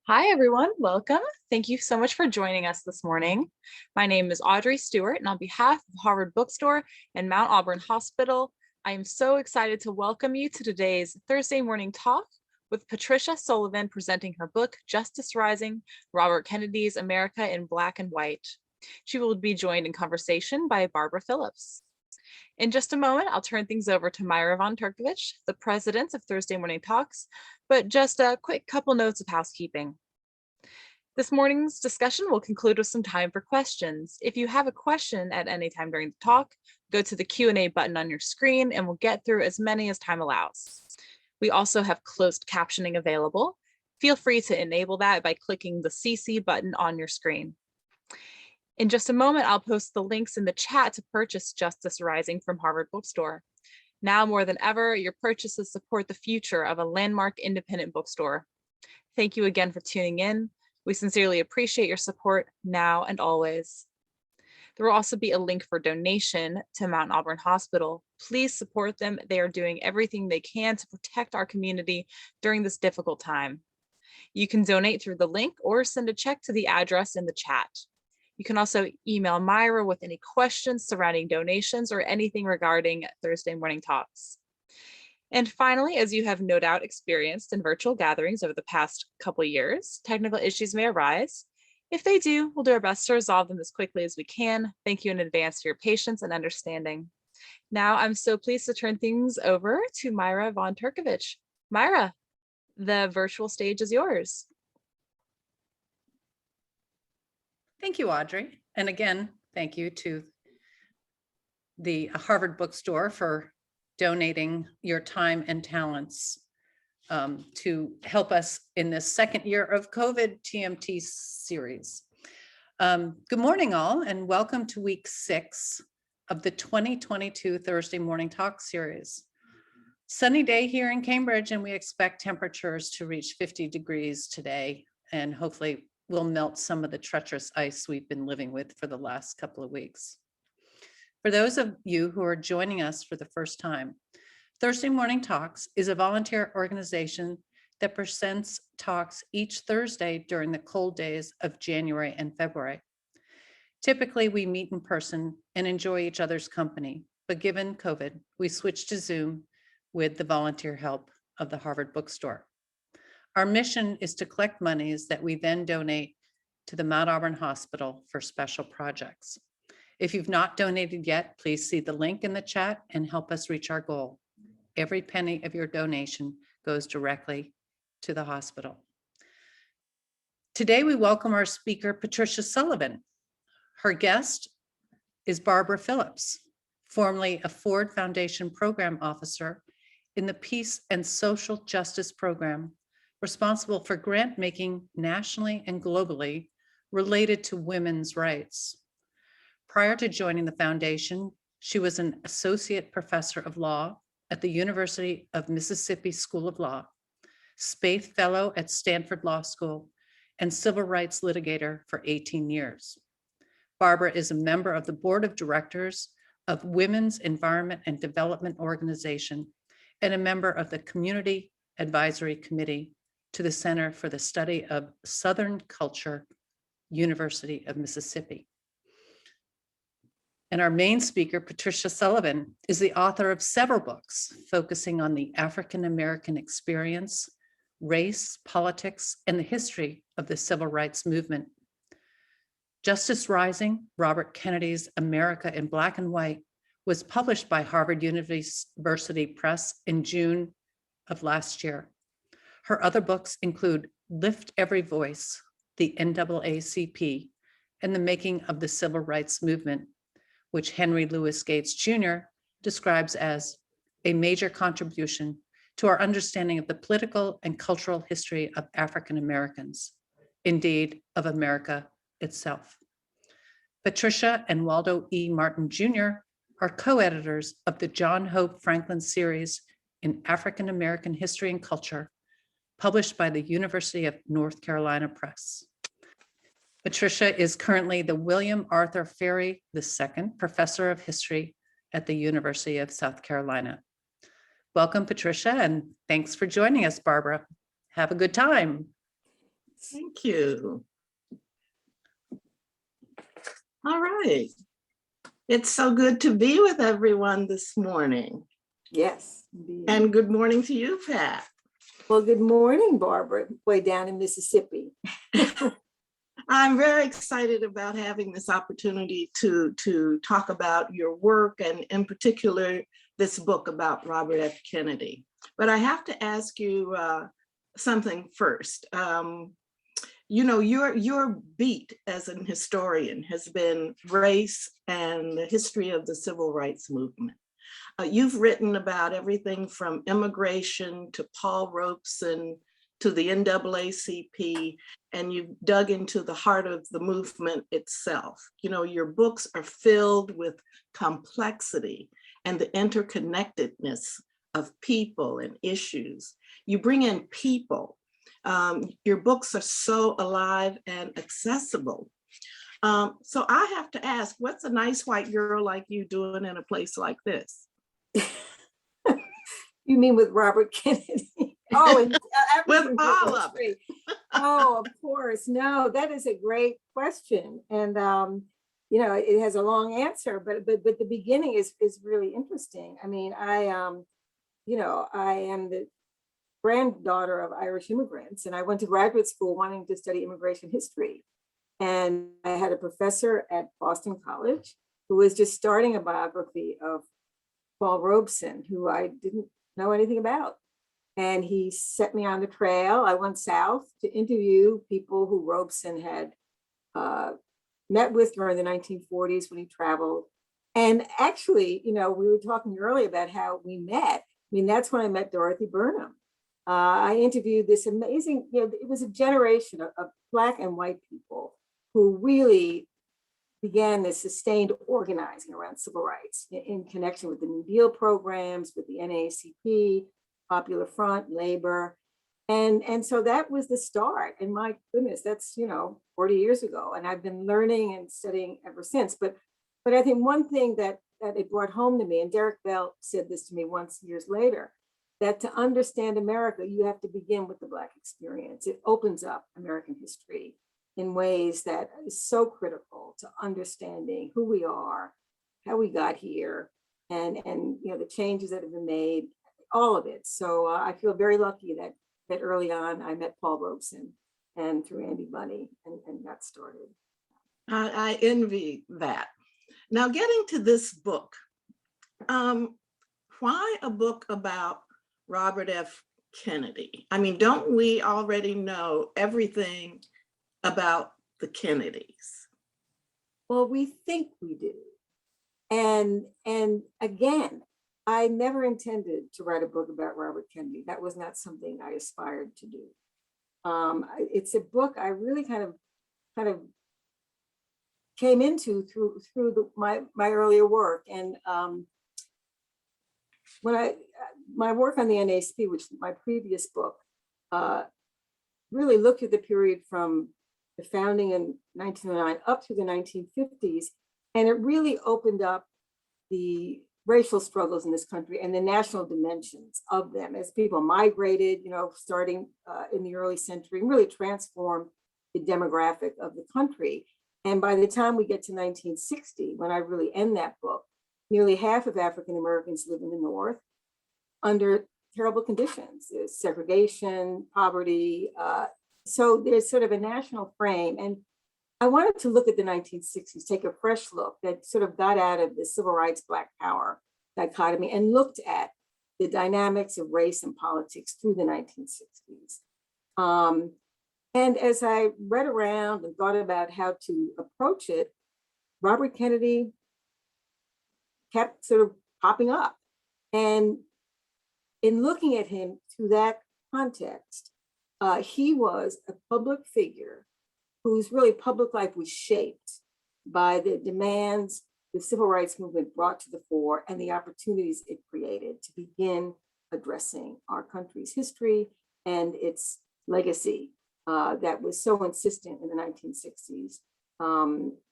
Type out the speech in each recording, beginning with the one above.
Hi, everyone. Welcome. Thank you so much for joining us this morning. My name is Audrey Stewart, and on behalf of Harvard Bookstore and Mount Auburn Hospital, I am so excited to welcome you to today's Thursday morning talk with Patricia Sullivan presenting her book, Justice Rising, Robert Kennedy's America in Black and White. She will be joined in conversation by Barbara Phillips. In just a moment, I'll turn things over to Myra von Turkovich, the president of Thursday Morning Talks, but just a quick couple notes of housekeeping. This morning's discussion will conclude with some time for questions. If you have a question at any time during the talk, go to the Q&A button on your screen and we'll get through as many as time allows. We also have closed captioning available. Feel free to enable that by clicking the CC button on your screen. In just a moment, I'll post the links in the chat to purchase Justice Rising from Harvard Bookstore. Now more than ever, your purchases support the future of a landmark independent bookstore. Thank you again for tuning in. We sincerely appreciate your support now and always. There will also be a link for donation to Mount Auburn Hospital. Please support them. They are doing everything they can to protect our community during this difficult time. You can donate through the link or send a check to the address in the chat. You can also email Myra with any questions surrounding donations or anything regarding Thursday morning talks. And finally, as you have no doubt experienced in virtual gatherings over the past couple of years, technical issues may arise. If they do, we'll do our best to resolve them as quickly as we can. Thank you in advance for your patience and understanding. Now, I'm so pleased to turn things over to Myra von Turkovich. Myra, the virtual stage is yours. Thank you, Audrey. And again, thank you to the Harvard Bookstore for donating your time and talents to help us in this second year of COVID TMT series. Good morning, all, and welcome to week 6 of the 2022 Thursday Morning Talk series. Sunny day here in Cambridge, and we expect temperatures to reach 50 degrees today, and hopefully will melt some of the treacherous ice we've been living with for the last couple of weeks. For those of you who are joining us for the first time, Thursday Morning Talks is a volunteer organization that presents talks each Thursday during the cold days of January and February. Typically, we meet in person and enjoy each other's company, but given COVID, we switched to Zoom with the volunteer help of the Harvard Bookstore. Our mission is to collect monies that we then donate to the Mount Auburn Hospital for special projects. If you've not donated yet, please see the link in the chat and help us reach our goal. Every penny of your donation goes directly to the hospital. Today, we welcome our speaker, Patricia Sullivan. Her guest is Barbara Phillips, formerly a Ford Foundation Program Officer in the Peace and Social Justice Program, responsible for grant making nationally and globally related to women's rights. Prior to joining the foundation, she was an associate professor of law at the University of Mississippi School of Law, Spaeth Fellow at Stanford Law School, and civil rights litigator for 18 years. Barbara is a member of the board of directors of Women's Environment and Development Organization and a member of the Community Advisory Committee to the Center for the Study of Southern Culture, University of Mississippi. And our main speaker, Patricia Sullivan, is the author of several books focusing on the African-American experience, race, politics, and the history of the civil rights movement. Justice Rising, Robert Kennedy's America in Black and White, was published by Harvard University Press in June of last year. Her other books include Lift Every Voice, the NAACP, and the Making of the Civil Rights Movement, which Henry Louis Gates Jr. describes as a major contribution to our understanding of the political and cultural history of African Americans, indeed of America itself. Patricia and Waldo E. Martin Jr. are co-editors of the John Hope Franklin series in African American History and Culture, published by the University of North Carolina Press. Patricia is currently the William Arthur Ferry II Professor of History at the University of South Carolina. Welcome, Patricia, and thanks for joining us, Barbara. Have a good time. Thank you. All right. It's so good to be with everyone this morning. Yes, indeed. And good morning to you, Pat. Well, good morning, Barbara, way down in Mississippi. I'm very excited about having this opportunity to talk about your work and in particular, this book about Robert F. Kennedy. But I have to ask you something first. You know, your beat as an historian has been race and the history of the civil rights movement. You've written about everything from immigration to Paul Robeson to the NAACP, and you've dug into the heart of the movement itself. You know, your books are filled with complexity and the interconnectedness of people and issues. You bring in people. Your books are so alive and accessible. So I have to ask, what's a nice white girl like you doing in a place like this? You mean with Robert Kennedy? Oh, and with all of it. Oh, of course. No, that is a great question. And you know, it has a long answer, but the beginning is really interesting. I mean, you know, I am the granddaughter of Irish immigrants, and I went to graduate school wanting to study immigration history. And I had a professor at Boston College who was just starting a biography of Paul Robeson, who I didn't know anything about. And he set me on the trail. I went south to interview people who Robeson had met with during the 1940s when he traveled. And actually, you know, we were talking earlier about how we met. I mean, that's when I met Dorothy Burnham. I interviewed this amazing, you know, it was a generation of Black and white people who really began this sustained organizing around civil rights in connection with the New Deal programs, with the NAACP, Popular Front, Labor. And so that was the start. And my goodness, that's, you know, 40 years ago. And I've been learning and studying ever since. But I think one thing that it brought home to me, and Derek Bell said this to me once years later, that to understand America, you have to begin with the Black experience. It opens up American history in ways that is so critical to understanding who we are, how we got here, and you know, the changes that have been made, all of it. So I feel very lucky that early on I met Paul Robeson and through Andy Bunny and got started. I envy that. Now getting to this book, why a book about Robert F. Kennedy? I mean, don't we already know everything about the Kennedys? Well, we think we do. And again, I never intended to write a book about Robert Kennedy. That was not something I aspired to do. It's a book I really kind of came into through my earlier work. And when my work on the NAACP, which is my previous book, really looked at the period from the founding in 1909 up through the 1950s. And it really opened up the racial struggles in this country and the national dimensions of them as people migrated, you know, starting in the early century, and really transformed the demographic of the country. And by the time we get to 1960, when I really end that book, nearly half of African Americans live in the North under terrible conditions. There's segregation, poverty. So there's sort of a national frame. And I wanted to look at the 1960s, take a fresh look that sort of got out of the civil rights, Black power dichotomy and looked at the dynamics of race and politics through the 1960s. And as I read around and thought about how to approach it, Robert Kennedy kept sort of popping up. And in looking at him through that context, he was a public figure whose really public life was shaped by the demands the civil rights movement brought to the fore and the opportunities it created to begin addressing our country's history and its legacy that was so insistent in the 1960s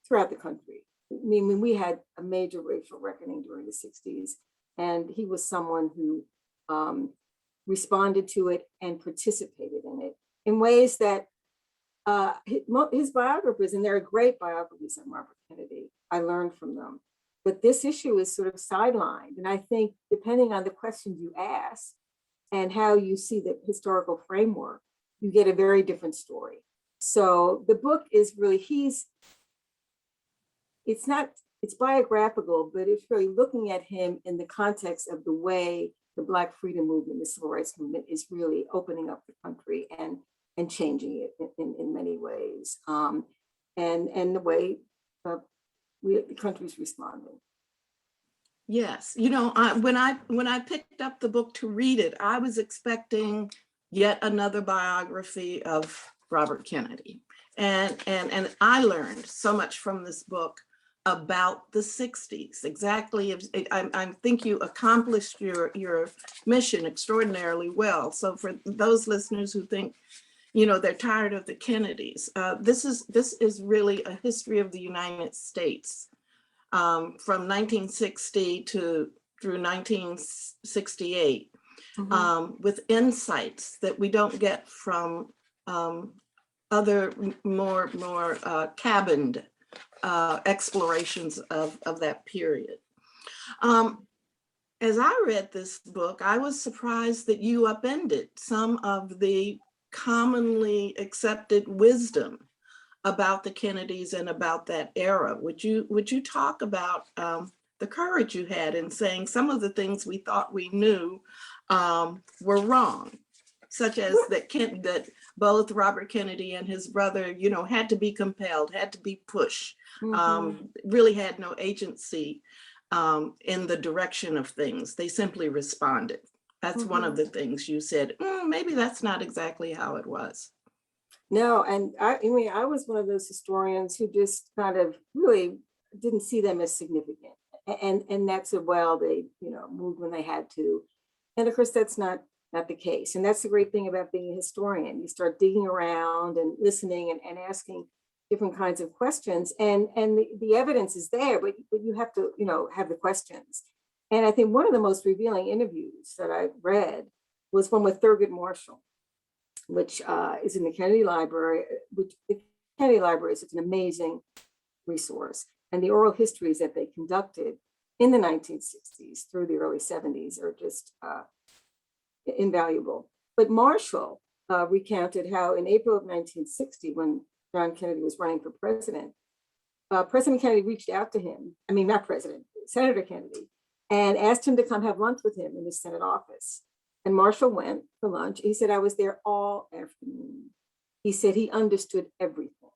throughout the country. I mean, we had a major racial reckoning during the 60s, and he was someone who responded to it and participated in it in ways that his biographers, and there are great biographies on Robert Kennedy, I learned from them. But this issue is sort of sidelined. And I think depending on the questions you ask and how you see the historical framework, you get a very different story. So the book is really, it's biographical, but it's really looking at him in the context of the way the Black freedom movement, the civil rights movement is really opening up the country and changing it in many ways. And the way the country's responding. Yes, you know, when I picked up the book to read it, I was expecting yet another biography of Robert Kennedy, and I learned so much from this book about the 60s. Exactly, I think you accomplished your mission extraordinarily well. So for those listeners who think, you know, they're tired of the Kennedys, this is really a history of the United States. From 1960 through 1968, with insights that we don't get from other more cabined explorations of that period. As I read this book, I was surprised that you upended some of the commonly accepted wisdom about the Kennedys and about that era. Would you talk about the courage you had in saying some of the things we thought we knew were wrong, such as that both Robert Kennedy and his brother, you know, had to be compelled, had to be pushed, really had no agency in the direction of things. They simply responded. That's one of the things you said, maybe that's not exactly how it was. No, and I mean, I was one of those historians who just kind of really didn't see them as significant. And that's well, they, you know, moved when they had to. And of course, that's not the case. And that's the great thing about being a historian. You start digging around and listening and asking different kinds of questions. And the evidence is there, but you have to, you know, have the questions. And I think one of the most revealing interviews that I read was one with Thurgood Marshall, which is in the Kennedy Library, which the Kennedy Library is such an amazing resource. And the oral histories that they conducted in the 1960s through the early 70s are just invaluable. But Marshall recounted how in April of 1960, when John Kennedy was running for president, President Kennedy reached out to him, I mean, not President, Senator Kennedy, and asked him to come have lunch with him in his Senate office. And Marshall went for lunch. He said, I was there all afternoon. He said he understood everything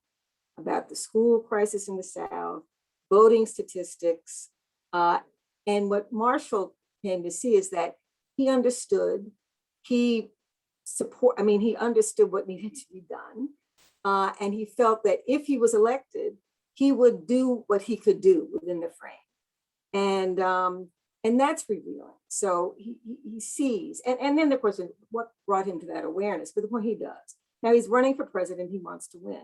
about the school crisis in the South, voting statistics. And what Marshall came to see is that he understood, he understood what needed to be done. And he felt that if he was elected, he would do what he could do within the frame. And that's revealing. So he sees, and then the question, what brought him to that awareness? But the point he does. Now he's running for president, he wants to win.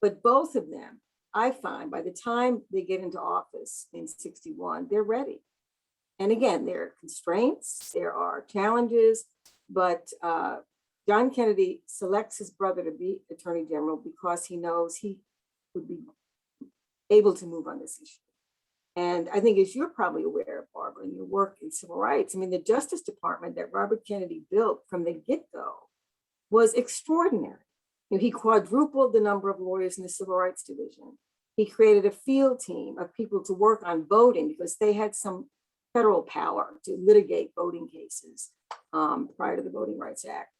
But both of them, I find by the time they get into office in 61, they're ready. And again, there are constraints, there are challenges, but John Kennedy selects his brother to be Attorney General because he knows he would be able to move on this issue. And I think, as you're probably aware, Barbara, in your work in civil rights, I mean, the Justice Department that Robert Kennedy built from the get-go was extraordinary. You know, he quadrupled the number of lawyers in the Civil Rights Division. He created a field team of people to work on voting because they had some federal power to litigate voting cases prior to the Voting Rights Act.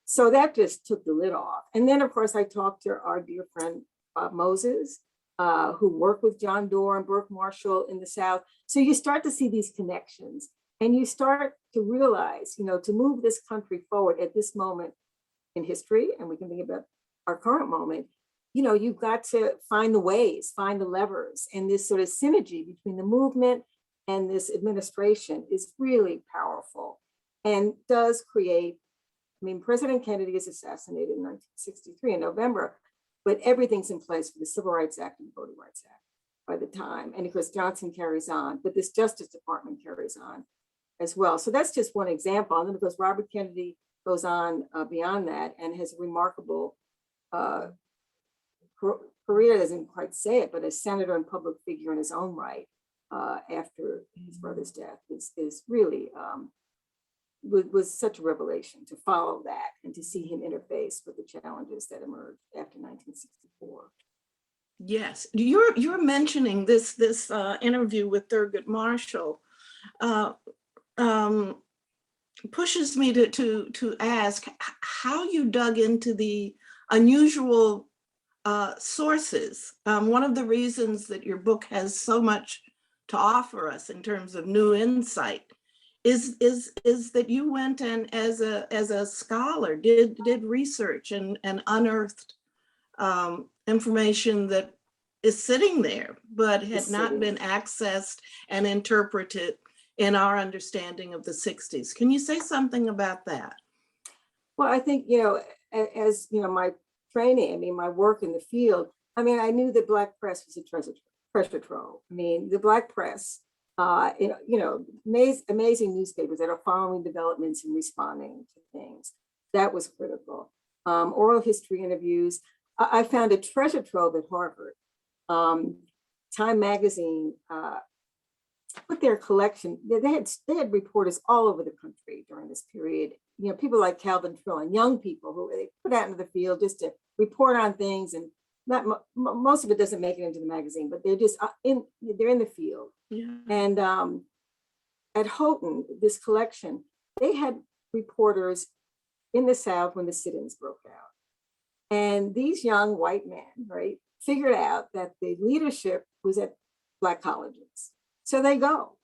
So that just took the lid off. And then, of course, I talked to our dear friend, Bob Moses, who worked with John Doerr and Burke Marshall in the South. So you start to see these connections and you start to realize, you know, to move this country forward at this moment in history, and we can think about our current moment, you know, you've got to find the ways, find the levers, and this sort of synergy between the movement and this administration is really powerful and does create, I mean, President Kennedy is assassinated in 1963 in November, but everything's in place for the Civil Rights Act and the Voting Rights Act by the time. And of course, Johnson carries on, but this Justice Department carries on as well. So that's just one example. And then of course, Robert Kennedy goes on beyond that and has a remarkable career, doesn't quite say it, but as senator and public figure in his own right after his brother's death is really was such a revelation to follow that and to see him interface with the challenges that emerged after 1964. Yes, you're mentioning this interview with Thurgood Marshall pushes me to ask how you dug into the unusual sources. One of the reasons that your book has so much to offer us in terms of new insight is that you went and as a scholar did research and unearthed information that is sitting there but had not been accessed and interpreted in our understanding of the 60s. Can you say something about that? Well, I think, as my training, I mean, my work in the field, I mean, I knew that Black press was a treasure trove. I mean, the Black press, amazing newspapers that are following developments and responding to things. That was critical. Oral history interviews. I found a treasure trove at Harvard. Time magazine put their collection. They had reporters all over the country during this period. People like Calvin Trill and young people who they put out into the field just to report on things, and not most of it doesn't make it into the magazine, but they're just they're in the field. Yeah. And at Houghton, this collection, they had reporters in the South when the sit-ins broke out, and these young white men, right, figured out that the leadership was at Black colleges. So they go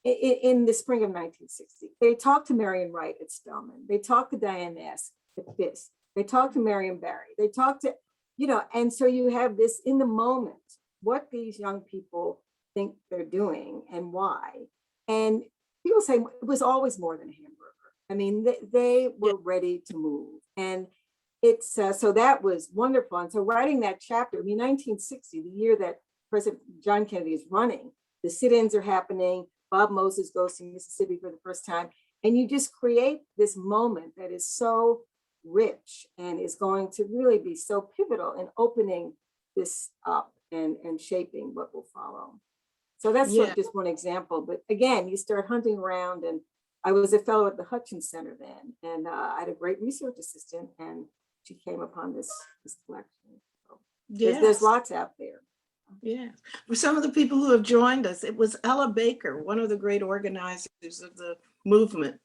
in the spring of 1960. They talked to Marion Wright at Spelman. They talked to Diane Ness at Fisk. They talked to Marion Barry. They talked to, and so you have this in the moment, what these young people think they're doing and why. And people say it was always more than a hamburger. I mean, they were ready to move. And it's, so that was wonderful. And so writing that chapter, I mean, 1960, the year that President John Kennedy is running, the sit-ins are happening. Bob Moses goes to Mississippi for the first time. And you just create this moment that is so rich and is going to really be so pivotal in opening this up and shaping what will follow. So that's sort of just one example. But again, you start hunting around, and I was a fellow at the Hutchins Center then, and I had a great research assistant, and she came upon this collection. So there's lots out there. Yeah, for some of the people who have joined us, it was Ella Baker, one of the great organizers of the movement,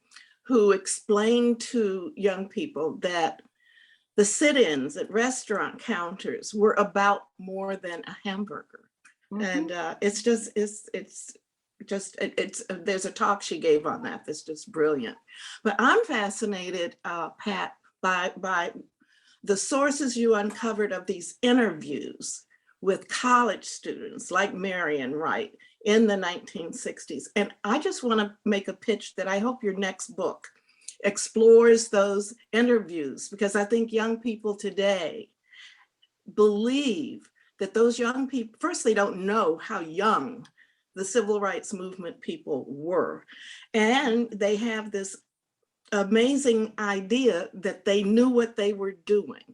who explained to young people that the sit-ins at restaurant counters were about more than a hamburger. Mm-hmm. And there's a talk she gave on that that's just brilliant. But I'm fascinated, Pat, by the sources you uncovered of these interviews with college students like Marion Wright in the 1960s. And I just want to make a pitch that I hope your next book explores those interviews, because I think young people today believe that those young people, first, they don't know how young the civil rights movement people were. And they have this amazing idea that they knew what they were doing.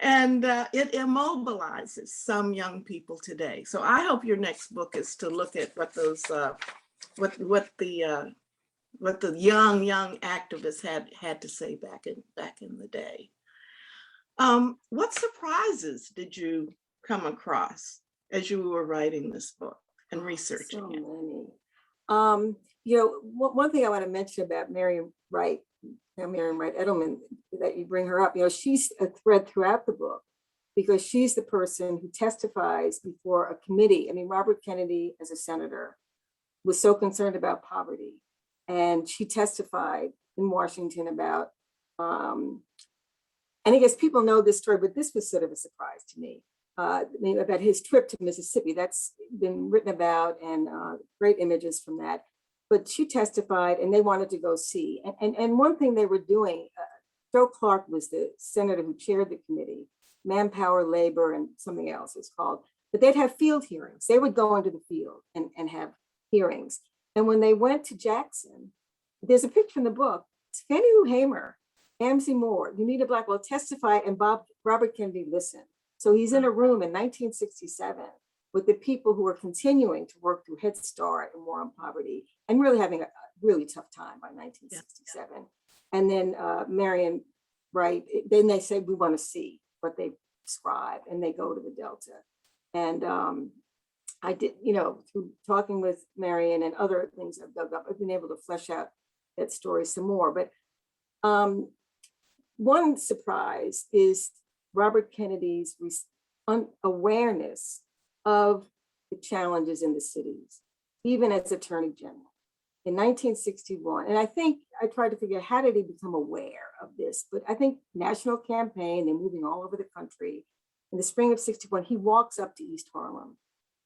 And it immobilizes some young people today. So I hope your next book is to look at what those what the young activists had to say back in the day. What surprises did you come across as you were writing this book and researching it? Many. One thing I want to mention about Marion Wright Edelman, that you bring her up, she's a thread throughout the book, because she's the person who testifies before a committee. I mean, Robert Kennedy, as a senator, was so concerned about poverty, and she testified in Washington about, and I guess people know this story, but this was sort of a surprise to me. About his trip to Mississippi. That's been written about, and great images from that. But she testified, and they wanted to go see. And one thing they were doing, Joe Clark was the senator who chaired the committee, Manpower, Labor, and something else it's called. But they'd have field hearings. They would go into the field and have hearings. And when they went to Jackson, there's a picture in the book. Fannie Lou Hamer, Amzie Moore, Unita Blackwell testify, and Robert Kennedy listened. So he's in a room in 1967 with the people who are continuing to work through Head Start and War on Poverty and really having a really tough time by 1967. Yeah. And then Marion, right, then they say, we want to see what they describe, and they go to the Delta. And I did, through talking with Marion and other things I've dug up, I've been able to flesh out that story some more. But one surprise is Robert Kennedy's awareness of the challenges in the cities, even as Attorney General in 1961. And I think I tried to figure out, how did he become aware of this? But I think national campaign, they're moving all over the country. In the spring of 61, he walks up to East Harlem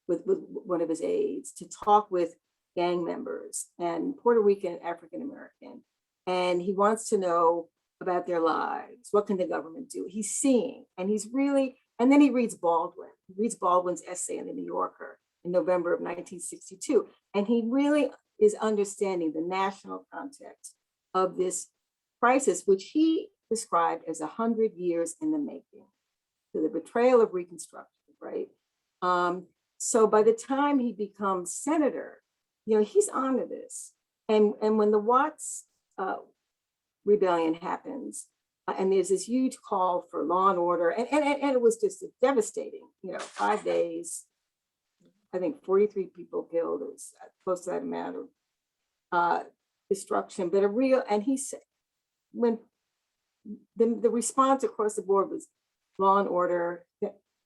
with one of his aides to talk with gang members and Puerto Rican, African American. And he wants to know about their lives. What can the government do? He's seeing, and he's really, and then he reads Baldwin. He reads Baldwin's essay in the New Yorker in November of 1962. And he really is understanding the national context of this crisis, which he described as 100 years in the making. So the betrayal of Reconstruction, right? So by the time he becomes senator, he's onto this. And when the Watts rebellion happens, and there's this huge call for law and order, and it was just devastating, 5 days, I think 43 people killed, it was close to that amount of destruction, but and he said, when the response across the board was law and order,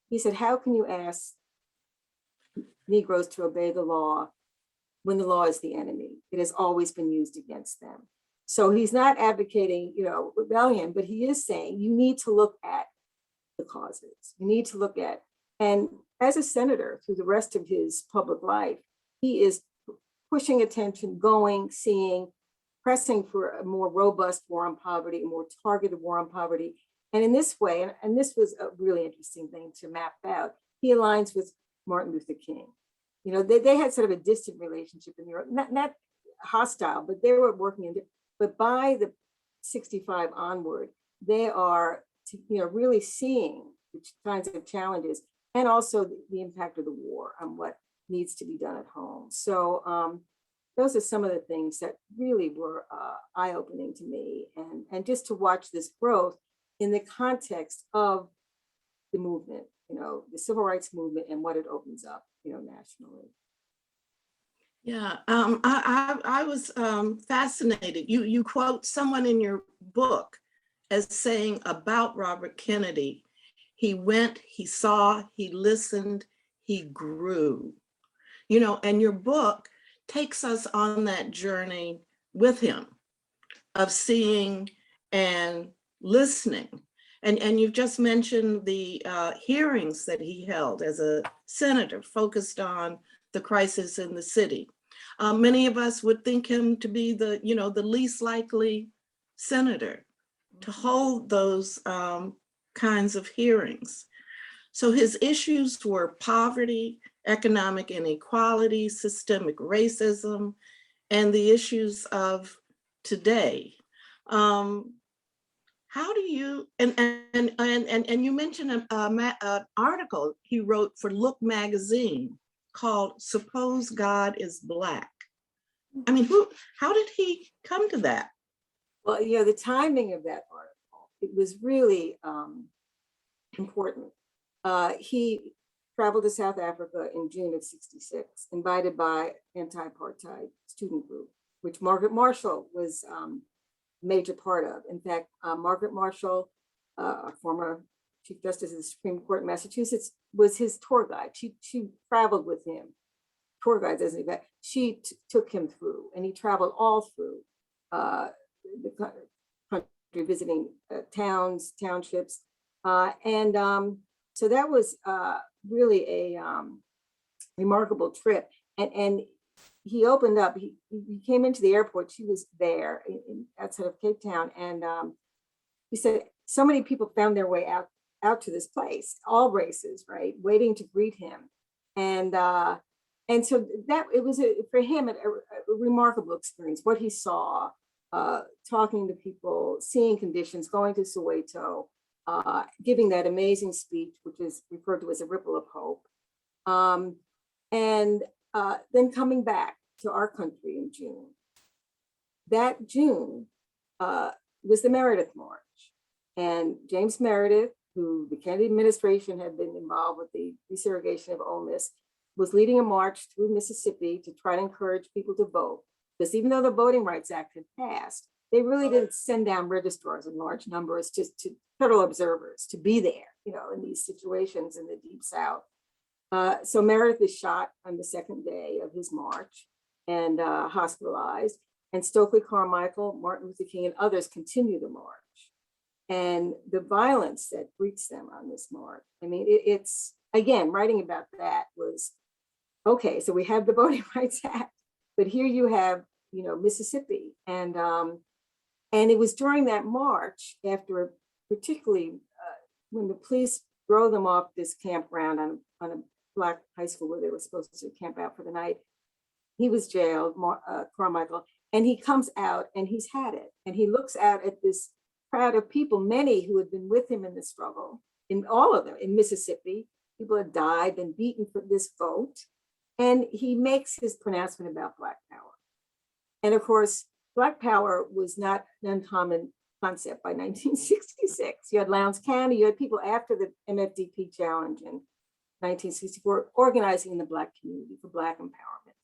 he said, how can you ask Negroes to obey the law when the law is the enemy? It has always been used against them. So he's not advocating, rebellion, but he is saying you need to look at the causes. You need to look at, and as a senator through the rest of his public life, he is pushing attention, going, seeing, pressing for a more robust war on poverty, a more targeted war on poverty. And in this way, and this was a really interesting thing to map out, he aligns with Martin Luther King. They had sort of a distant relationship in Europe, not hostile, but they were working in. But by the 65 onward, they are, really seeing the kinds of challenges and also the impact of the war on what needs to be done at home. So those are some of the things that really were eye-opening to me, and just to watch this growth in the context of the movement, the civil rights movement and what it opens up, nationally. Yeah, I was fascinated. You quote someone in your book as saying about Robert Kennedy, he went, he saw, he listened, he grew. And your book takes us on that journey with him of seeing and listening. And you've just mentioned the hearings that he held as a senator focused on the crisis in the city. Many of us would think him to be the least likely senator to hold those kinds of hearings. So his issues were poverty, economic inequality, systemic racism, and the issues of today. How do you, and you mentioned an article he wrote for Look magazine called Suppose God is Black. I mean, how did he come to that? Well, the timing of that article, it was really important. He traveled to South Africa in June of '66, invited by anti-apartheid student group, which Margaret Marshall was a major part of. In fact, Margaret Marshall, a former Chief Justice of the Supreme Court in Massachusetts, was his tour guide. She traveled with him. Tour guides, as an event. She took him through, and he traveled all through the country, visiting towns, townships, so that was really a remarkable trip. And he opened up. He came into the airport. She was there outside of Cape Town, and he said so many people found their way out to this place, all races, right, waiting to greet him, and so that it was for him a remarkable experience. What he saw, talking to people, seeing conditions, going to Soweto, giving that amazing speech, which is referred to as a ripple of hope, and then coming back to our country in June. That June was the Meredith March. And James Meredith, who the Kennedy administration had been involved with the desegregation of Ole Miss, was leading a march through Mississippi to try to encourage people to vote. Because even though the Voting Rights Act had passed, they really didn't send down registrars in large numbers to federal observers to be there, in these situations in the Deep South. So Meredith is shot on the second day of his march and hospitalized. And Stokely Carmichael, Martin Luther King, and others continue the march. And the violence that greets them on this march, I mean, it's, again, writing about that was, okay, so we have the Voting Rights Act, but here you have, Mississippi. And it was during that march, after particularly when the police drove them off this campground on a Black high school where they were supposed to camp out for the night, he was jailed, Carmichael, and he comes out and he's had it. And he looks out at this crowd of people, many who had been with him in the struggle, in all of them, in Mississippi. People had died, been beaten for this vote. And he makes his pronouncement about Black power. And of course, Black power was not an uncommon concept by 1966. You had Lowndes County, you had people after the MFDP challenge in 1964 organizing in the Black community for Black empowerment.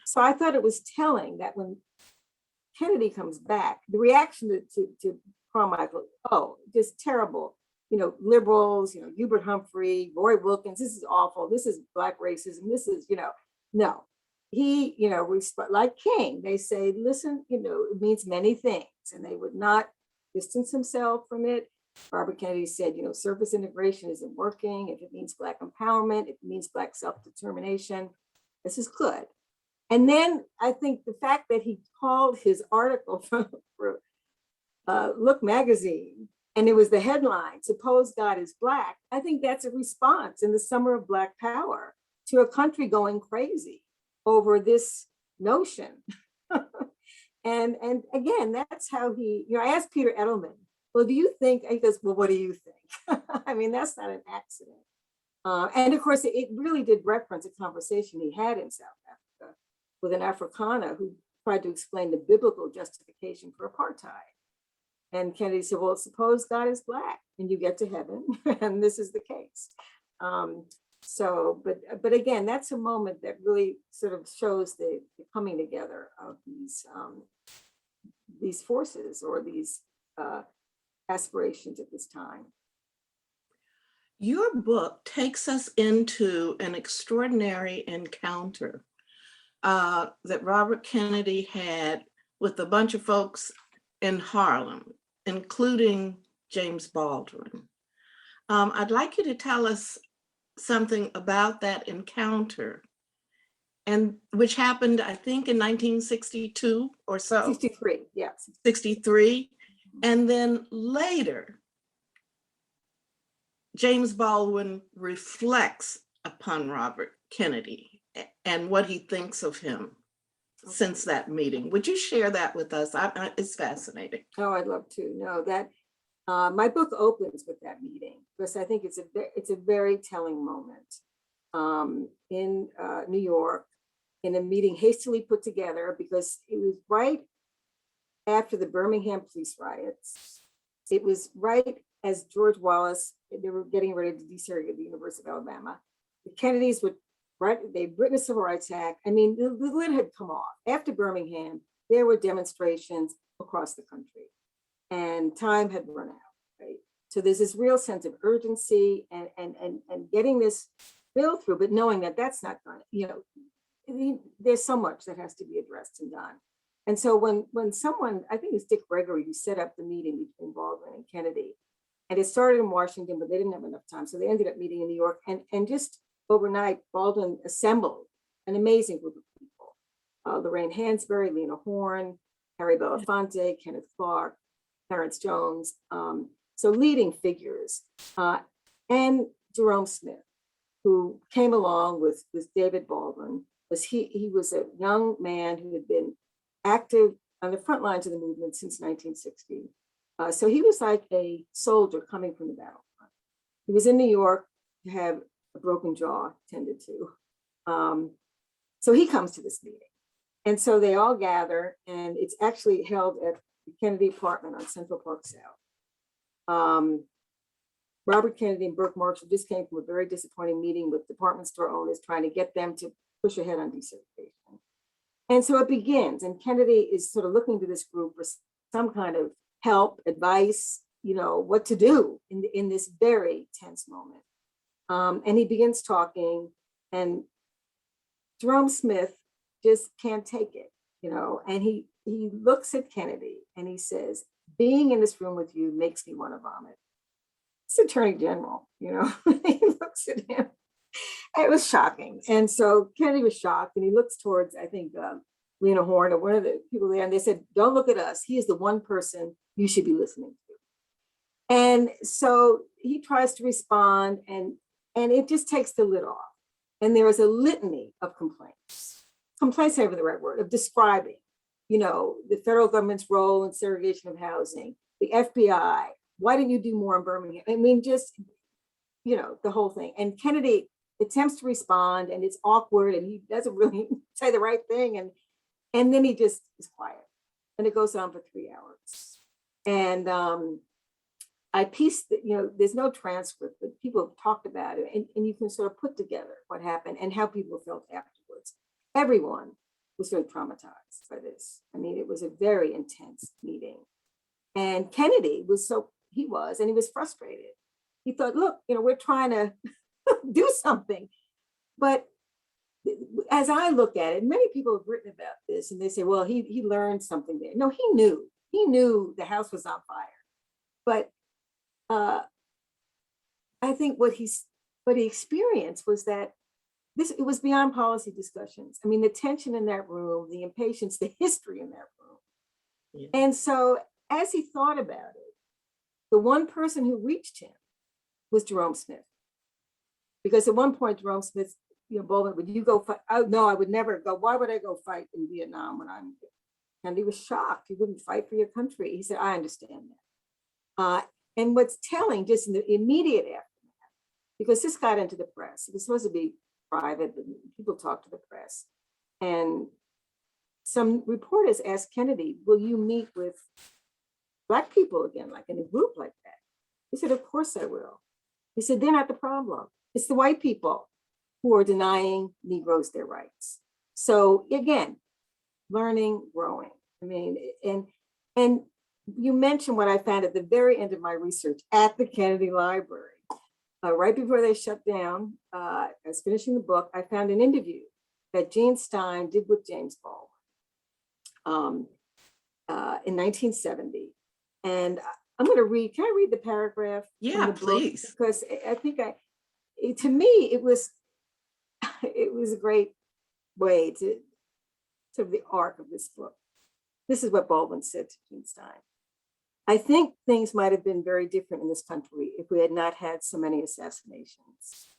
So I thought it was telling that when Kennedy comes back, the reaction to Carmichael, oh, just terrible. Liberals, Hubert Humphrey, Roy Wilkins, this is awful. This is Black racism. This is, no. He, like King, they say, listen, it means many things, and they would not distance himself from it. Robert Kennedy said, surface integration isn't working. If it means Black empowerment, if it means Black self-determination, this is good. And then I think the fact that he called his article for Look magazine, and it was the headline, Suppose God is Black, I think that's a response in the summer of Black power to a country going crazy over this notion. and again, that's how he, I asked Peter Edelman, well, do you think, he goes, well, what do you think? I mean, that's not an accident. And of course, it really did reference a conversation he had in South Africa with an Afrikaner who tried to explain the biblical justification for apartheid. And Kennedy said, well, suppose God is Black and you get to heaven, and this is the case. But again, that's a moment that really sort of shows the coming together of these forces or these aspirations at this time. Your book takes us into an extraordinary encounter that Robert Kennedy had with a bunch of folks in Harlem, including James Baldwin. I'd like you to tell us something about that encounter, and which happened, I think, in 1962 or so. 63, yes. 63. And then later, James Baldwin reflects upon Robert Kennedy and what he thinks of him since that meeting. Would you share that with us? It's fascinating. Oh, I'd love to know that. My book opens with that meeting because I think it's a very telling moment in New York, in a meeting hastily put together because it was right after the Birmingham police riots. It was right as George Wallace, they were getting ready to desegregate the University of Alabama. The Kennedys would, right, they'd written a Civil Rights Act. I mean, the lid had come off. After Birmingham, there were demonstrations across the country and time had run out, right? So there's this real sense of urgency and getting this bill through, but knowing that that's not going, there's so much that has to be addressed and done. And so when someone, I think it's Dick Gregory, who set up the meeting between Baldwin and Kennedy, and it started in Washington, but they didn't have enough time. So they ended up meeting in New York, and just overnight, Baldwin assembled an amazing group of people. Lorraine Hansberry, Lena Horne, Harry Belafonte, Kenneth Clark, Clarence Jones. So leading figures, and Jerome Smith, who came along with David Baldwin. He was a young man who had been active on the front lines of the movement since 1960. So he was like a soldier coming from the battlefront. He was in New York to have a broken jaw tended to. So he comes to this meeting. And so they all gather, and it's actually held at the Kennedy apartment on Central Park South. Robert Kennedy and Burke Marshall just came from a very disappointing meeting with department store owners trying to get them to push ahead on desegregation. And so it begins, and Kennedy is sort of looking to this group for some kind of help, advice, what to do in this very tense moment. And he begins talking, and Jerome Smith just can't take it, and he looks at Kennedy and he says, being in this room with you makes me want to vomit. It's Attorney General, he looks at him. It was shocking. And so Kennedy was shocked, and he looks towards, I think, Lena Horne or one of the people there, and they said, don't look at us. He is the one person you should be listening to. And so he tries to respond, and it just takes the lid off. And there is a litany of complaints over the right word, of describing, the federal government's role in segregation of housing, the FBI, why didn't you do more in Birmingham? I mean, just, the whole thing. And Kennedy attempts to respond, and it's awkward, and he doesn't really say the right thing. And then he just is quiet, and it goes on for 3 hours. And I pieced, there's no transcript, but people have talked about it, and you can sort of put together what happened and how people felt afterwards. Everyone was very traumatized by this. I mean, it was a very intense meeting. And Kennedy was he was frustrated. He thought, look, we're trying to do something. But as I look at it, many people have written about this, and they say, well, he learned something there. No, he knew the house was on fire. But I think what he experienced was that it was beyond policy discussions. I mean, the tension in that room, the impatience, the history in that room. Yeah. And so as he thought about it, the one person who reached him was Jerome Smith. Because at one point, Jerome Smith, Baldwin, would you go fight? Oh, no, I would never go. Why would I go fight in Vietnam when I'm here? And he was shocked. You wouldn't fight for your country. He said, I understand that. And what's telling, just in the immediate aftermath, because this got into the press, it was supposed to be private, but people talked to the press. And some reporters asked Kennedy, will you meet with Black people again, like in a group like that? He said, of course I will. He said, they're not the problem. It's the white people who are denying Negroes their rights. So again, learning, growing. I mean, and you mentioned what I found at the very end of my research at the Kennedy Library. Right before they shut down, I was finishing the book, I found an interview that Gene Stein did with James Baldwin in 1970. And I'm going to read, can I read the paragraph? Yeah, please. Because I think to me, it was a great way to sort of the arc of this book. This is what Baldwin said to Gene Stein. I think things might have been very different in this country if we had not had so many assassinations.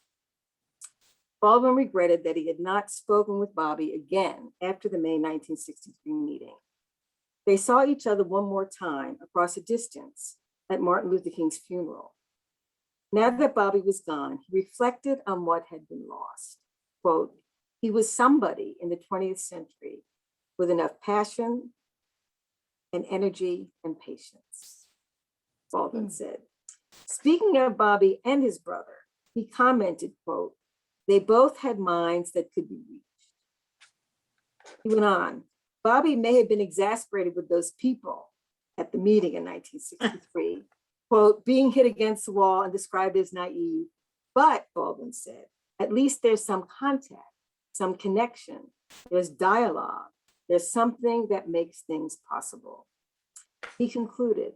Baldwin regretted that he had not spoken with Bobby again after the May 1963 meeting. They saw each other one more time across a distance at Martin Luther King's funeral. Now that Bobby was gone, he reflected on what had been lost. Quote, he was somebody in the 20th century with enough passion and energy and patience, Baldwin said. Speaking of Bobby and his brother, he commented, quote, they both had minds that could be reached. He went on, Bobby may have been exasperated with those people at the meeting in 1963, quote, being hit against the wall and described as naive, but Baldwin said, at least there's some contact, some connection, there's dialogue, there's something that makes things possible. He concluded,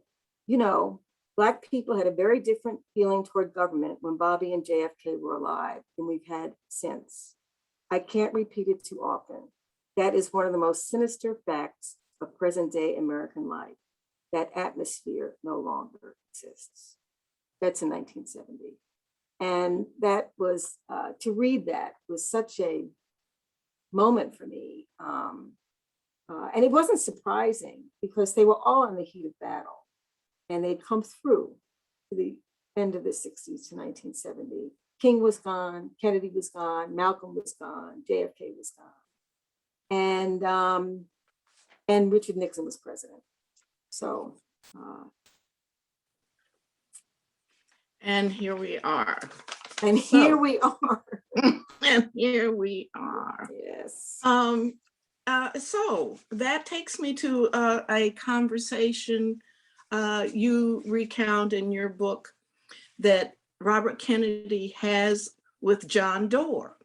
Black people had a very different feeling toward government when Bobby and JFK were alive than we've had since. I can't repeat it too often. That is one of the most sinister facts of present day American life. That atmosphere no longer exists. That's in 1970. And that was, to read that was such a moment for me. And it wasn't surprising because they were all in the heat of battle, and they'd come through to the end of the 60s to 1970. King was gone, Kennedy was gone, Malcolm was gone, JFK was gone, and Richard Nixon was president. So, And here we are. and here we are. And here we are. Yes. So that takes me to a conversation you recount in your book that Robert Kennedy has with John Doerr.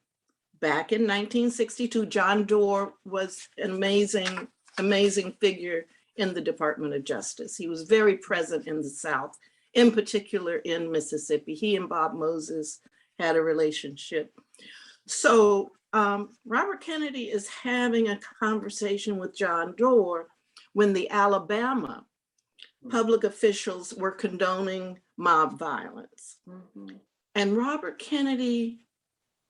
Back in 1962, John Doerr was an amazing figure in the Department of Justice. He was very present in the South, in particular in Mississippi. He and Bob Moses had a relationship. So Robert Kennedy is having a conversation with John Doerr when the Alabama public officials were condoning mob violence. Mhm. And Robert Kennedy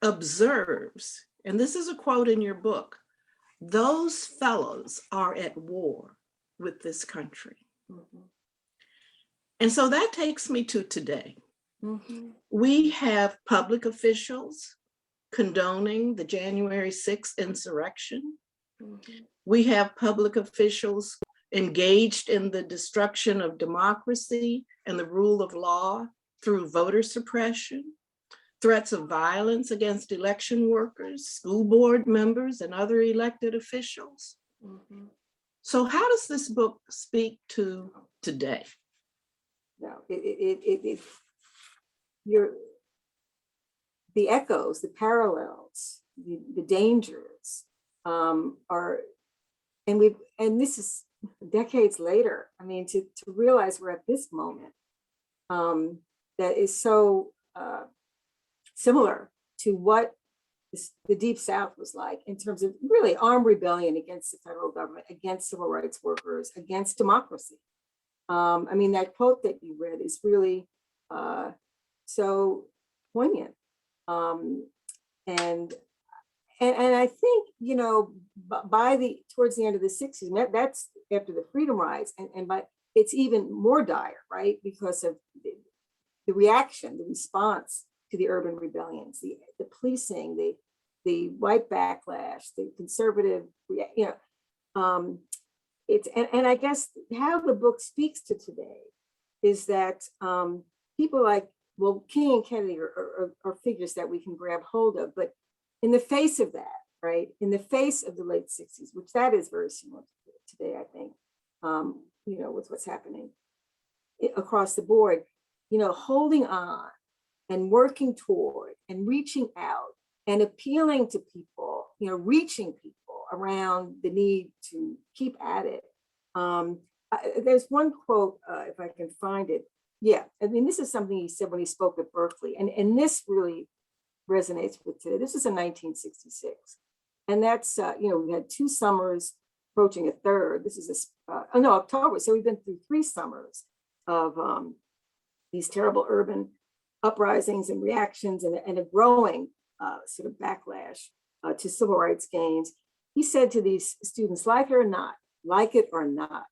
observes, and this is a quote in your book, "Those fellows are at war with this country." Mhm. And so that takes me to today. Mhm. We have public officials condoning the January 6th insurrection. Mhm. We have public officials engaged in the destruction of democracy and the rule of law through voter suppression, threats of violence against election workers, school board members, and other elected officials. Mhm. So how does this book speak to today? No, you're the echoes, the parallels, the dangers are, and this is decades later. I mean, to realize we're at this moment that is so similar to what the Deep South was like in terms of really armed rebellion against the federal government, against civil rights workers, against democracy. I mean, that quote that you read is really so poignant. And I think, you know, towards the end of the 60s, that's after the freedom rides, and by it's even more dire, right? Because of the reaction, the response to the urban rebellions, the policing, the white backlash, the conservative, it's and I guess how the book speaks to today is that people like, well, King and Kennedy are figures that we can grab hold of, but in the face of that, right, in the face of the late 60s, which that is very similar to today, I think, you know, with what's happening across the board, you know, holding on and working toward and reaching out and appealing to people, you know, reaching people around the need to keep at it. There's one quote, if I can find it. Yeah, I mean, this is something he said when he spoke at Berkeley, and this really resonates with today. This is in 1966, and that's you know, we had 2 summers approaching a third. This is October, so we've been through 3 summers of these terrible urban uprisings and reactions, and a growing sort of backlash to civil rights gains. He said to these students, like it or not,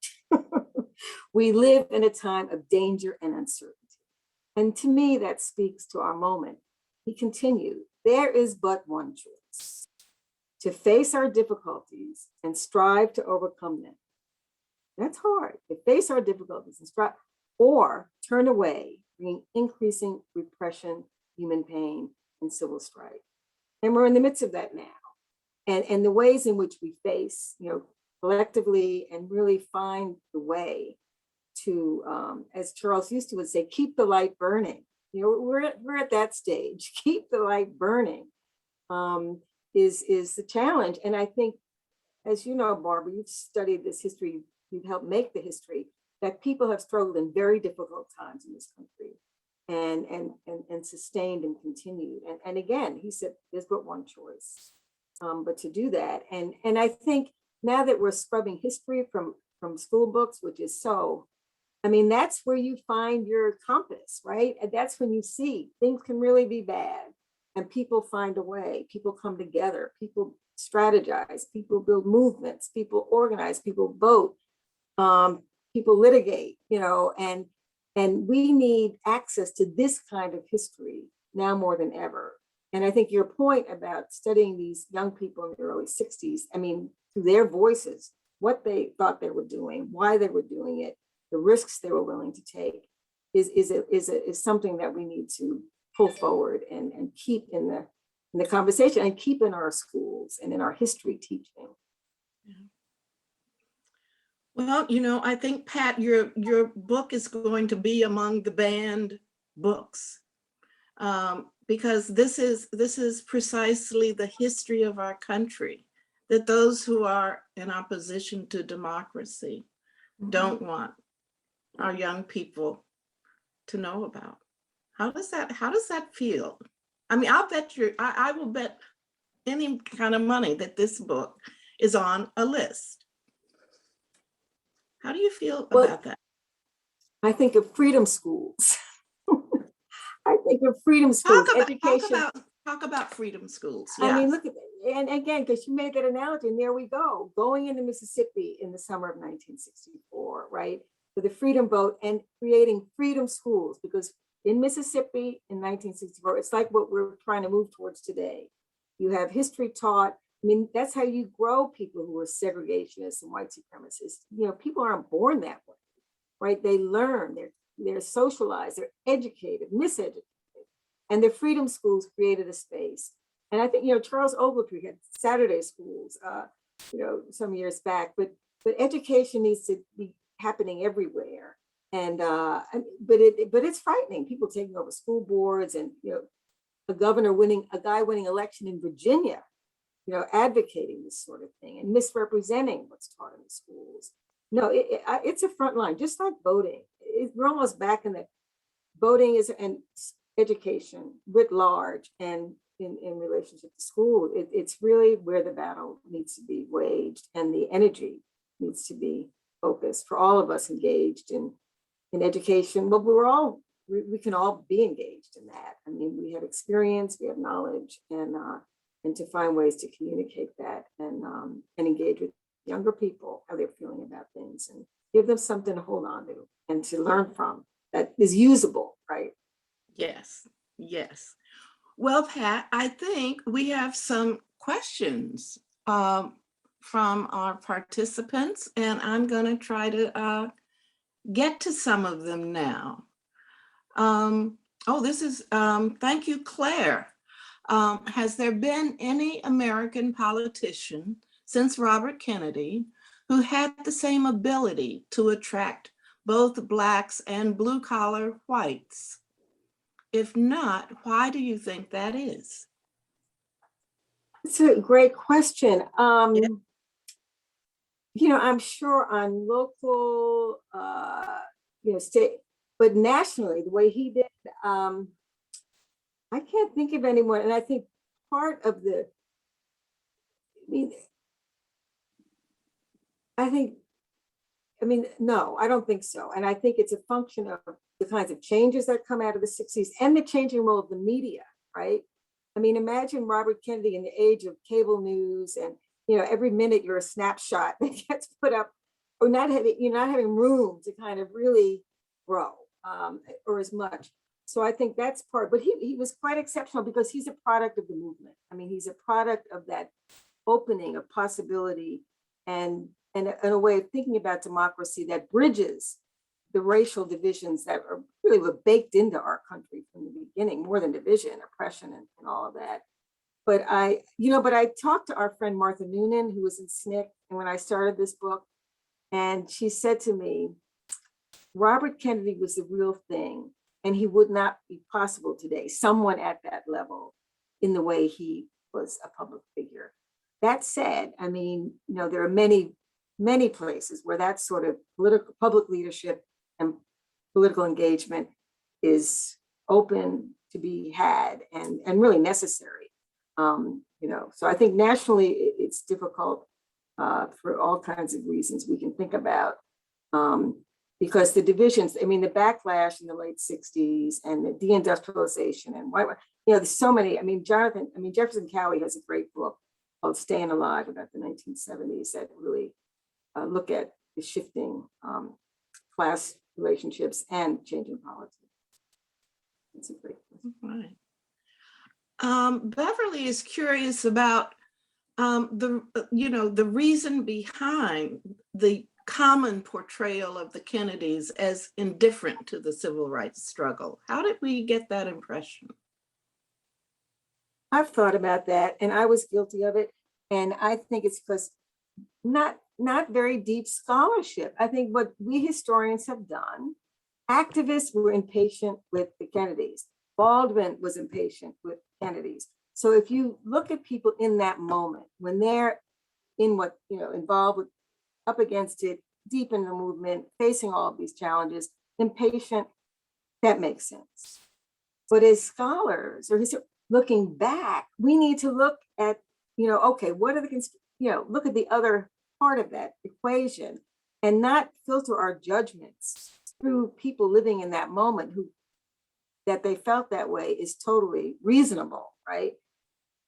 we live in a time of danger and uncertainty. And to me, that speaks to our moment. He continued, there is but one choice: to face our difficulties and strive to overcome them. That's hard, to face our difficulties and strive, or turn away, bringing increasing repression, human pain, and civil strife. And we're in the midst of that now. And the ways in which we face, you know, collectively, and really find the way to, as Charles Houston would say, keep the light burning. You know, we're at that stage. Keep the light burning is the challenge. And I think, as you know, Barbara, you've studied this history, you've helped make the history, that people have struggled in very difficult times in this country, and sustained and continued. And again, he said, there's but one choice, but to do that. And I think now that we're scrubbing history from school books, which is so, I mean, that's where you find your compass, right? And that's when you see things can really be bad, and people find a way, people come together, people strategize, people build movements, people organize, people vote, people litigate, and we need access to this kind of history now more than ever. And I think your point about studying these young people in the early 60s, I mean, through their voices, what they thought they were doing, why they were doing it, the risks they were willing to take is something that we need to pull forward and keep in the conversation and keep in our schools and in our history teaching. Well, I think, Pat, your book is going to be among the banned books, because this is precisely the history of our country that those who are in opposition to democracy don't want our young people to know about. How does that feel? I mean, I'll bet I will bet any kind of money that this book is on a list. How do you feel about that? I think of freedom schools. I think of freedom schools, education. Talk about freedom schools. I mean, look at it. And again, because you made that analogy, and there we go, going into Mississippi in the summer of 1964, right? For the freedom vote and creating freedom schools, because in Mississippi in 1964, it's like what we're trying to move towards today. You have history taught. I mean, that's how you grow people who are segregationists and white supremacists. People aren't born that way, right? They learn, they're socialized, they're educated, miseducated. And the freedom schools created a space. And I think, Charles Ogletree had Saturday schools, some years back, but education needs to be happening everywhere. And, but it's frightening, people taking over school boards and, a guy winning election in Virginia, advocating this sort of thing and misrepresenting what's taught in the schools. No, it's a front line, just like voting. We're almost back in the voting and education writ large, and in relationship to school, it's really where the battle needs to be waged, and the energy needs to be focused for all of us engaged in education. But we can all be engaged in that. I mean, we have experience, we have knowledge, and to find ways to communicate that and engage with younger people, how they're feeling about things, and give them something to hold on to and to learn from that is usable, right? Yes. Well, Pat, I think we have some questions from our participants, and I'm going to try to get to some of them now. This is, thank you, Claire. Has there been any American politician since Robert Kennedy who had the same ability to attract both Blacks and blue-collar whites? If not, why do you think that is? It's a great question. I'm sure on local, state, but nationally, the way he did, I can't think of anyone. And I think part of no, I don't think so. And I think it's a function of the kinds of changes that come out of the 60s and the changing role of the media, right? I mean, imagine Robert Kennedy in the age of cable news, and every minute you're a snapshot that gets put up, or you're not having room to kind of really grow or as much. So I think that's part, but he was quite exceptional because he's a product of the movement. I mean, he's a product of that opening of possibility and a way of thinking about democracy that bridges the racial divisions that were baked into our country from the beginning, more than division, oppression, and all of that. But I talked to our friend Martha Noonan, who was in SNCC, and when I started this book, and she said to me, Robert Kennedy was the real thing, and he would not be possible today, someone at that level, in the way he was a public figure. That said, I mean, there are many places where that sort of public leadership and political engagement is open to be had and really necessary. So I think nationally it's difficult for all kinds of reasons we can think about, because the divisions, the backlash in the late 60s and the deindustrialization and there's so many, Jefferson Cowie has a great book called Staying Alive about the 1970s that really look at the shifting class relationships and changing politics. It's a great question. Right. Beverly is curious about the reason behind the common portrayal of the Kennedys as indifferent to the civil rights struggle. How did we get that impression? I've thought about that, and I was guilty of it. And I think it's because not very deep scholarship. I think what we historians have done, activists were impatient with the Kennedys. Baldwin was impatient with Kennedys. So if you look at people in that moment, when they're in what, involved with, up against it, deep in the movement, facing all of these challenges, impatient, that makes sense. But as scholars or looking back, we need to look at, okay, what are the, look at the other part of that equation and not filter our judgments through people living in that moment that they felt that way is totally reasonable, right?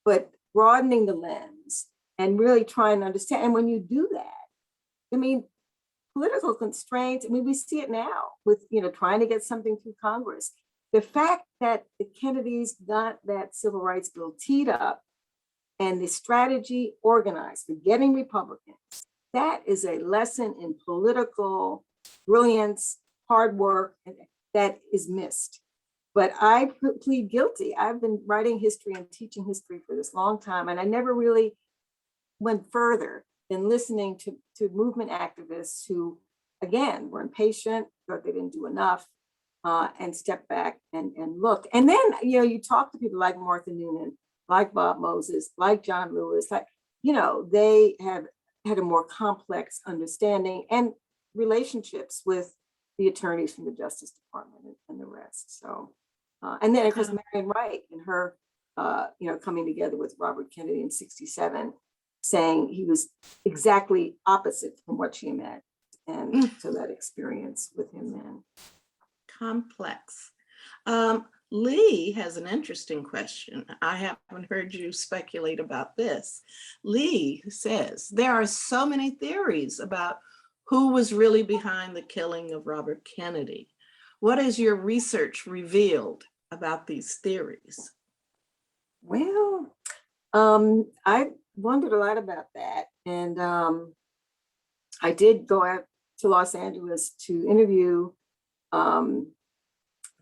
But broadening the lens and really trying to understand. And when you do that, I mean, political constraints, we see it now with, trying to get something through Congress. The fact that the Kennedys got that civil rights bill teed up and the strategy organized for getting Republicans, that is a lesson in political brilliance, hard work, that is missed. But I plead guilty. I've been writing history and teaching history for this long time, and I never really went further than listening to movement activists who, again, were impatient, thought they didn't do enough, and stepped back and looked. And then, you talk to people like Martha Noonan, like Bob Moses, like John Lewis, they have had a more complex understanding and relationships with the attorneys from the Justice Department and the rest. So, and then of course, Marian Wright and her, coming together with Robert Kennedy in '67, saying he was exactly opposite from what she imagined. And so that experience with him then. Complex. Lee has an interesting question. I haven't heard you speculate about this. Lee says, there are so many theories about who was really behind the killing of Robert Kennedy. What has your research revealed about these theories? Well, I wondered a lot about that. And I did go out to Los Angeles to interview, I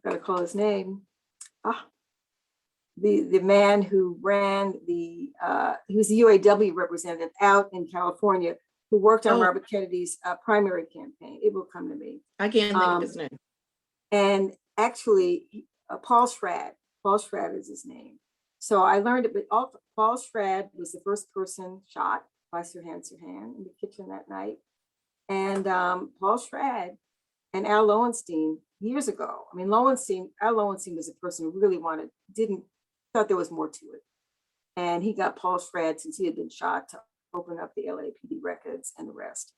gotta call his name, the man who ran he was the UAW representative out in California who worked on Robert Kennedy's primary campaign. It will come to me. I can't think of his name. And actually, Paul Schrad is his name. So I learned it, but Paul Schrad was the first person shot by Sirhan Sirhan in the kitchen that night. And Paul Schrad and Al Lowenstein years ago. Al Lowenstein was a person who really thought there was more to it. And he got Paul Schrad, since he had been shot, to open up the LAPD records and the rest.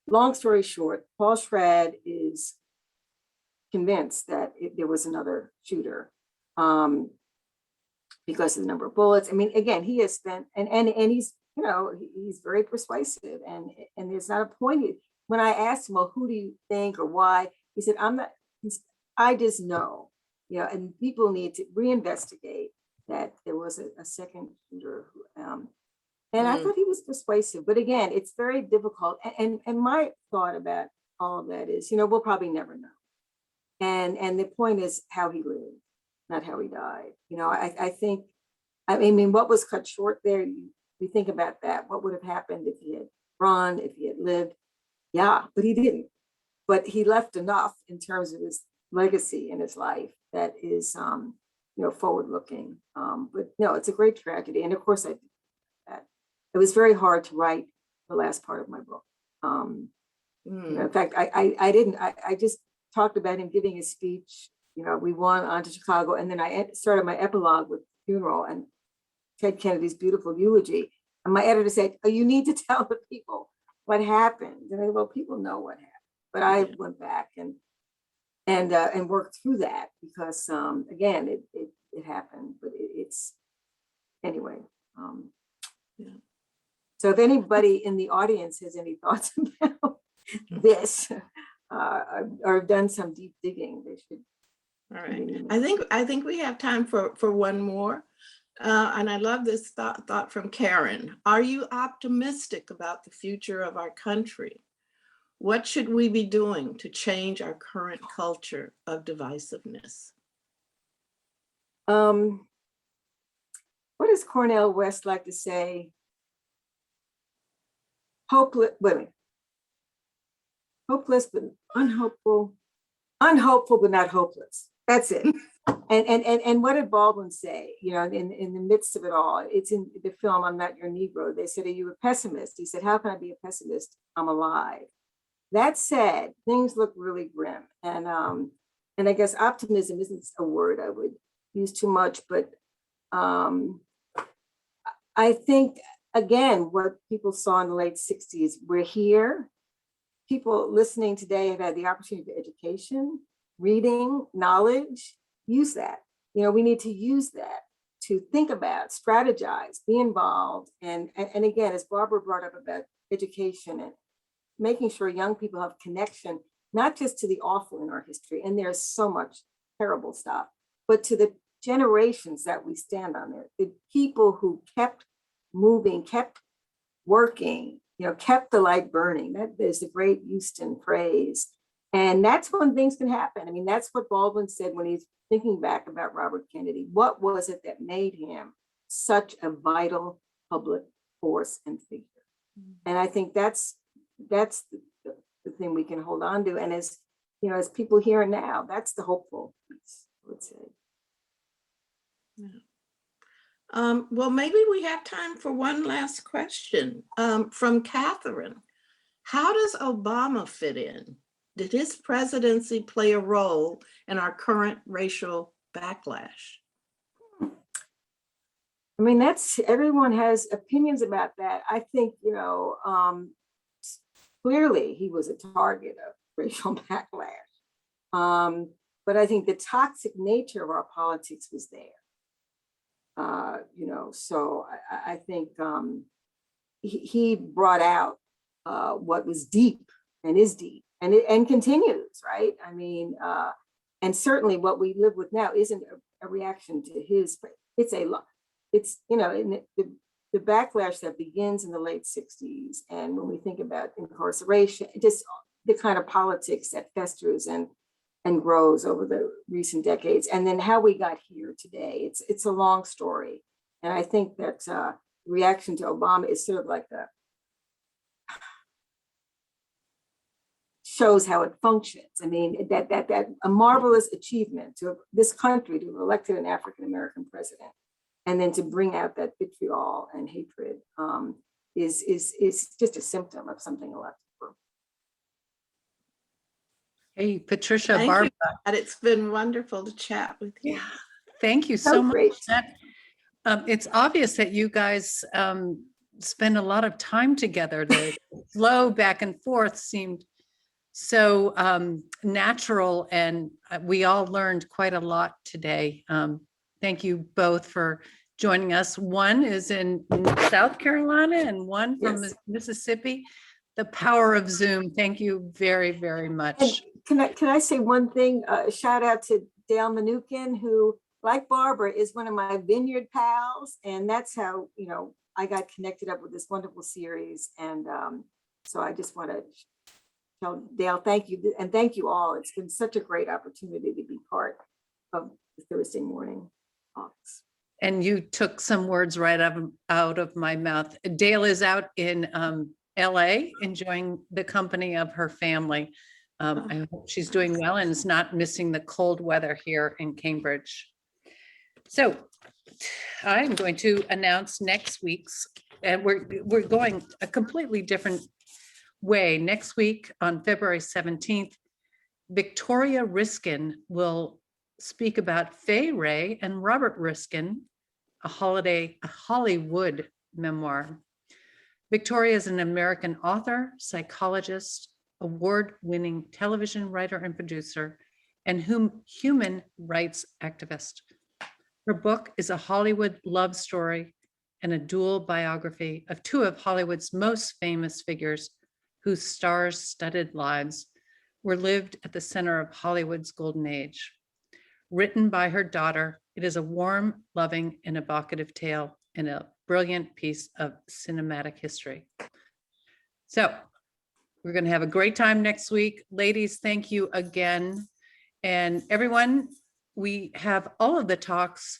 Long story short, Paul Schrad is convinced that there was another shooter because of the number of bullets. Again, he has spent, and he's, he's very persuasive, and there's not a point. When I asked him, well, who do you think or why? He said, I just know, and people need to reinvestigate that there was a second shooter. And I thought he was persuasive, but again, it's very difficult. And my thought about all of that is, we'll probably never know. And the point is how he lived, not how he died. I think, what was cut short there? You think about that. What would have happened if he had run, if he had lived? Yeah, but he didn't. But he left enough in terms of his legacy in his life that is, forward-looking. But no, it's a great tragedy. And of course, I did that. It was very hard to write the last part of my book. In fact, I just talked about him giving his speech. We won on to Chicago, and then I started my epilogue with the funeral and Ted Kennedy's beautiful eulogy. And my editor said, "Oh, you need to tell the people what happened." And I said, well, people know what happened. But I went back and worked through that because again, it happened. But it's anyway. So if anybody in the audience has any thoughts about this, or have done some deep digging, they should. All right. I think we have time for one more. And I love this thought from Karen. Are you optimistic about the future of our country? What should we be doing to change our current culture of divisiveness? What does Cornel West like to say? Hopeless, hopeless but unhopeful, unhopeful but not hopeless. That's it. And what did Baldwin say? You know, in the midst of it all, it's in the film "I'm Not Your Negro." They said, "Are you a pessimist?" He said, "How can I be a pessimist? I'm alive." That said, things look really grim, and I guess optimism isn't a word I would use too much, but I think again, what people saw in the late '60s, we're here. People listening today have had the opportunity for education, reading, knowledge. Use that. You know, we need to use that to think about, strategize, be involved. And again, as Barbara brought up about education and making sure young people have connection, not just to the awful in our history, and there's so much terrible stuff, but to the generations that we stand on there, the people who kept moving, kept working, you know, kept the light burning. That is the great Houston phrase. And that's when things can happen. I mean, that's what Baldwin said when he's thinking back about Robert Kennedy. What was it that made him such a vital public force and figure? And I think that's the thing we can hold on to. And as you know, as people here and now, that's the hopeful piece, I would say. Yeah. Well, maybe we have time for one last question from Catherine. How does Obama fit in? Did his presidency play a role in our current racial backlash? I mean, everyone has opinions about that. I think, you know, clearly he was a target of racial backlash. But I think the toxic nature of our politics was there. You know, so I think he brought out what was deep and is deep and continues, right? I mean, and certainly what we live with now isn't a reaction to his, it's, you know, in the backlash that begins in the late 60s. And when we think about incarceration, just the kind of politics that festers and grows over the recent decades, and then how we got here today. It's a long story. And I think that reaction to Obama is sort of like shows how it functions. I mean, that a marvelous achievement to this country to have elected an African-American president, and then to bring out that vitriol and hatred is just a symptom of something a lot deeper. Hey, Patricia, Thank Barbara. you. And it's been wonderful to chat with you. Yeah, thank you so much. Great. It's obvious that you guys spend a lot of time together. The flow back and forth seemed so natural, and we all learned quite a lot today. Thank you both for joining us. One is in South Carolina and one from Mississippi. The power of Zoom. Thank you very, very much. And can I say one thing? Shout out to Dale Manukin, who, like Barbara, is one of my vineyard pals. And that's how, you know, I got connected up with this wonderful series. And so I just want to tell Dale, thank you. And thank you all. It's been such a great opportunity to be part of the Thursday morning talks. And you took some words right out of my mouth. Dale is out in LA enjoying the company of her family. I hope she's doing well and is not missing the cold weather here in Cambridge. So I'm going to announce next week's, and we're going a completely different way. Next week on February 17th, Victoria Riskin will speak about Fay Wray and Robert Riskin, a Hollywood memoir. Victoria is an American author, psychologist, award-winning television writer and producer, and human rights activist. Her book is a Hollywood love story and a dual biography of two of Hollywood's most famous figures whose stars-studded lives were lived at the center of Hollywood's golden age. Written by her daughter, it is a warm, loving, and evocative tale and a brilliant piece of cinematic history. So we're going to have a great time next week. Ladies, thank you again. And everyone, we have all of the talks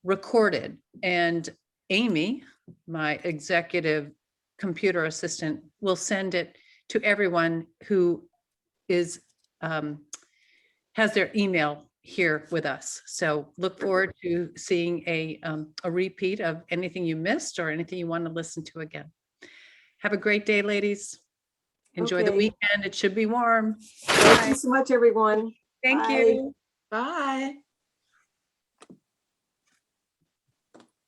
recorded, and Amy, my executive computer assistant, will send it to everyone who is has their email here with us. So look forward to seeing a repeat of anything you missed or anything you want to listen to again. Have a great day, ladies. Enjoy the Okay. weekend. It should be warm. Thank you so much, everyone. Thank Bye. you. Bye.